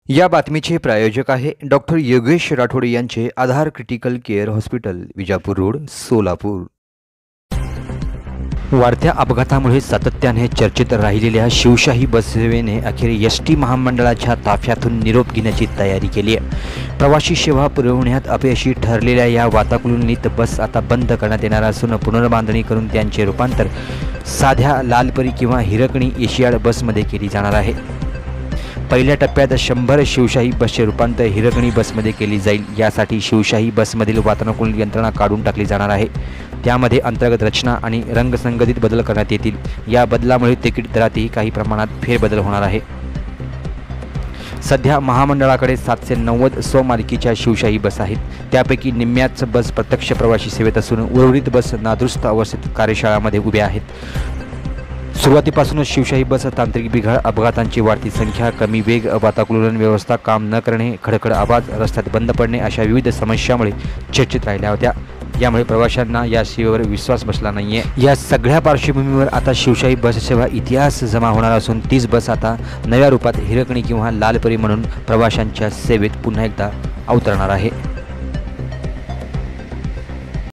या बातमीचे प्रायोजक आहे डॉक्टर योगेश राठोड यांचे Aadhar critical care hospital, Vijapur road, Solapur. वाढत्या अपघातामुळे सातत्याने चर्चेत राहिलेल्या शिवशाही बस सेवेने अखेर एसटी महामंडळाच्या ताफ्यातून निरोप घेण्याची तयारी केली आहे। प्रवासी सेवा पुरवण्यात अपयशी ठरलेल्या या वातानुकूलित बस आता बंद करण्यात येणार असून पुनर्बांधणी करून त्यांचे रूपांतर साध्या लालपरी किंवा हिरकणी एशियाड बसमध्ये केली जाणार आहे। पहिल्या टप्प्यात 100 शिवशाही बसचे रूपांतर हिरकणी बसमध्ये केली जाईल। यासाठी शिवशाही बसमधील वातानुकूलन यंत्रणा काढून टाकली जाणार आहे। त्यामध्ये अंतर्गत रचना आणि रंगसंगतीत बदल करण्यात येतील। या बदलामुळे तिकीट दरातही काही प्रमाणात फेरबदल होणार आहे। सध्या महामंडळाकडे 790 स्वमालकीच्या शिवशाही बस आहेत। त्यापैकी निम्म्याच बस प्रत्यक्ष प्रवासी सेवेत असून उर्वरित बस नादुरुस्त अवस्थेत कार्यशाळामध्ये उभ्या आहेत। सुरुवातीपासूनच शिवशाही बस तांत्रिक बिघाड, अपघातांची वाढती संख्या, कमी वेग, वातानुकूलन व्यवस्था काम न करणे, खडखड आवाज, रस्त्यात बंद पडणे अशा विविध समस्यामुळे चर्चेत राहिल्या होत्या। यामुळे प्रवाशांना या सेवेवर विश्वास बसला नाहीये। या सगळ्या पार्श्वभूमीवर आता शिवशाही बस सेवा इतिहास जमा होणार असून तीच बस आता नव्या रूपात हिरकणी किंवा लालपरी म्हणून प्रवाशांच्या सेवेत पुन्हा एकदा अवतरणार आहे।